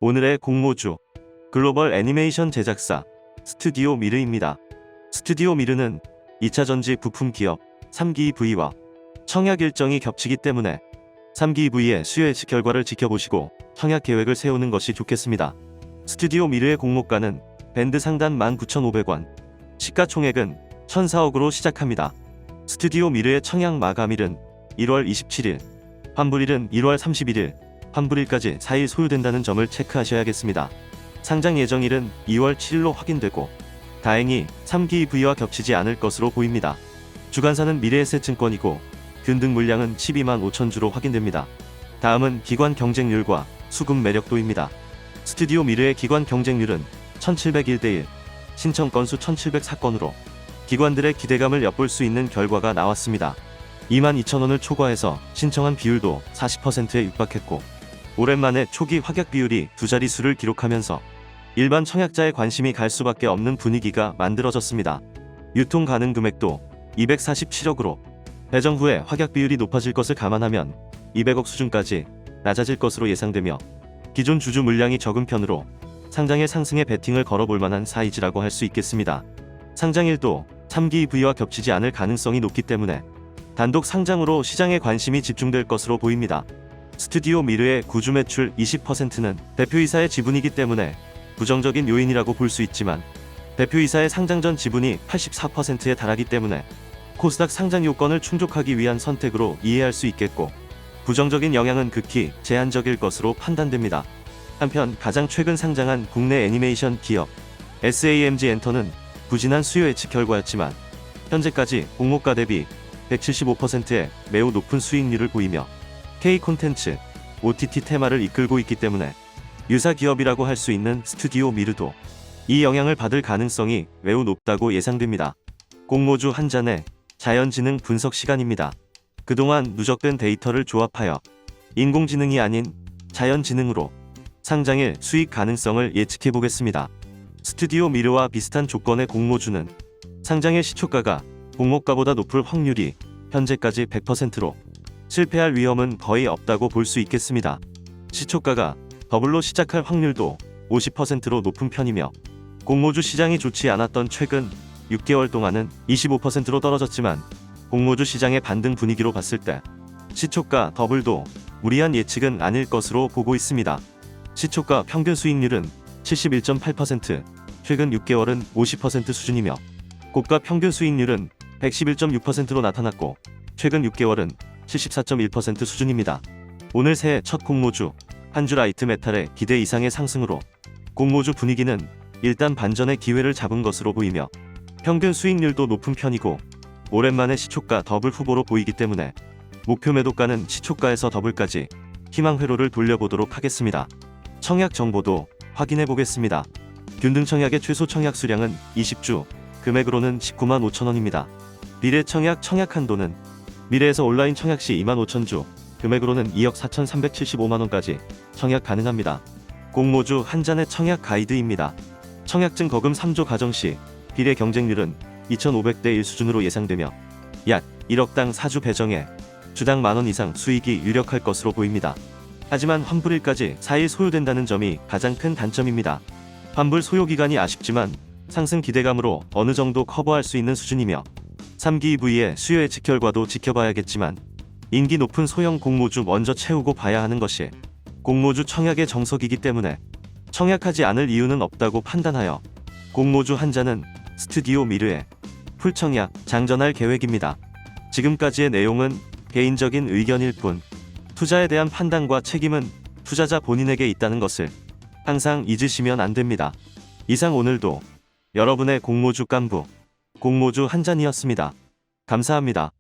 오늘의 공모주 글로벌 애니메이션 제작사 스튜디오 미르입니다. 스튜디오 미르는 2차 전지 부품 기업 3기V와 청약 일정이 겹치기 때문에 3기V의 수요 예측 결과를 지켜보시고 청약 계획을 세우는 것이 좋겠습니다. 스튜디오 미르의 공모가는 밴드 상단 19,500원, 시가총액은 1,004억으로 시작합니다. 스튜디오 미르의 청약 마감일은 1월 27일, 환불일은 1월 31일, 환불일까지 4일 소요된다는 점을 체크하셔야겠습니다. 상장 예정일은 2월 7일로 확인되고 다행히 3기V와 겹치지 않을 것으로 보입니다. 주관사는 미래에셋증권이고 근등 물량은 12만 5천 주로 확인됩니다. 다음은 기관 경쟁률과 수급 매력도입니다. 스튜디오 미르의 기관 경쟁률은 1701대1, 신청 건수 1704건으로 기관들의 기대감을 엿볼 수 있는 결과가 나왔습니다. 22,000원을 초과해서 신청한 비율도 40%에 육박했고 오랜만에 초기 확약 비율이 두 자릿수를 기록하면서 일반 청약자의 관심이 갈 수밖에 없는 분위기가 만들어졌습니다. 유통 가능 금액도 247억으로 배정 후에 확약 비율이 높아질 것을 감안하면 200억 수준까지 낮아질 것으로 예상되며 기존 주주 물량이 적은 편으로 상장일 상승에 베팅을 걸어볼 만한 사이즈라고 할 수 있겠습니다. 상장일도 3기V와 겹치지 않을 가능성이 높기 때문에 단독 상장으로 시장에 관심이 집중될 것으로 보입니다. 스튜디오 미르의 구주 매출 20%는 대표이사의 지분이기 때문에 부정적인 요인이라고 볼 수 있지만 대표이사의 상장 전 지분이 84%에 달하기 때문에 코스닥 상장 요건을 충족하기 위한 선택으로 이해할 수 있겠고 부정적인 영향은 극히 제한적일 것으로 판단됩니다. 한편 가장 최근 상장한 국내 애니메이션 기업 SAMG 엔터는 부진한 수요 예측 결과였지만 현재까지 공모가 대비 175%의 매우 높은 수익률을 보이며 K 콘텐츠, OTT 테마를 이끌고 있기 때문에 유사 기업이라고 할 수 있는 스튜디오 미르도 이 영향을 받을 가능성이 매우 높다고 예상됩니다. 공모주 한 잔의 자연지능 분석 시간입니다. 그동안 누적된 데이터를 조합하여 인공지능이 아닌 자연지능으로 상장일 수익 가능성을 예측해 보겠습니다. 스튜디오 미르와 비슷한 조건의 공모주는 상장일 시초가가 공모가보다 높을 확률이 현재까지 100%로 실패할 위험은 거의 없다고 볼 수 있겠습니다. 시초가가 더블로 시작할 확률도 50%로 높은 편이며 공모주 시장이 좋지 않았던 최근 6개월 동안은 25%로 떨어졌지만 공모주 시장의 반등 분위기로 봤을 때 시초가 더블도 무리한 예측은 아닐 것으로 보고 있습니다. 시초가 평균 수익률은 71.8%, 최근 6개월은 50% 수준이며 고가 평균 수익률은 111.6%로 나타났고 최근 6개월은 74.1% 수준입니다. 오늘 새해 첫 공모주 한주 라이트 메탈의 기대 이상의 상승으로 공모주 분위기는 일단 반전의 기회를 잡은 것으로 보이며 평균 수익률도 높은 편이고 오랜만에 시초가 더블 후보로 보이기 때문에 목표 매도가는 시초가에서 더블까지 희망 회로를 돌려보도록 하겠습니다. 청약 정보도 확인해 보겠습니다. 균등 청약의 최소 청약 수량은 20주, 금액으로는 19만 5천원입니다. 미래 청약 한도는 미래에서 온라인 청약 시 2만 5천주, 금액으로는 2억 4,375만원까지 청약 가능합니다. 공모주 한 잔의 청약 가이드입니다. 청약증 거금 3조 가정 시 비례 경쟁률은 2,500대 1 수준으로 예상되며 약 1억당 4주 배정에 주당 만원 이상 수익이 유력할 것으로 보입니다. 하지만 환불일까지 4일 소요된다는 점이 가장 큰 단점입니다. 환불 소요기간이 아쉽지만 상승 기대감으로 어느 정도 커버할 수 있는 수준이며 3기V의 수요 예측 결과도 지켜봐야겠지만 인기 높은 소형 공모주 먼저 채우고 봐야 하는 것이 공모주 청약의 정석이기 때문에 청약하지 않을 이유는 없다고 판단하여 공모주 한 잔은 스튜디오 미르의 풀청약 장전할 계획입니다. 지금까지의 내용은 개인적인 의견일 뿐 투자에 대한 판단과 책임은 투자자 본인에게 있다는 것을 항상 잊으시면 안 됩니다. 이상 오늘도 여러분의 공모주 깐부 공모주 한 잔이었습니다. 감사합니다.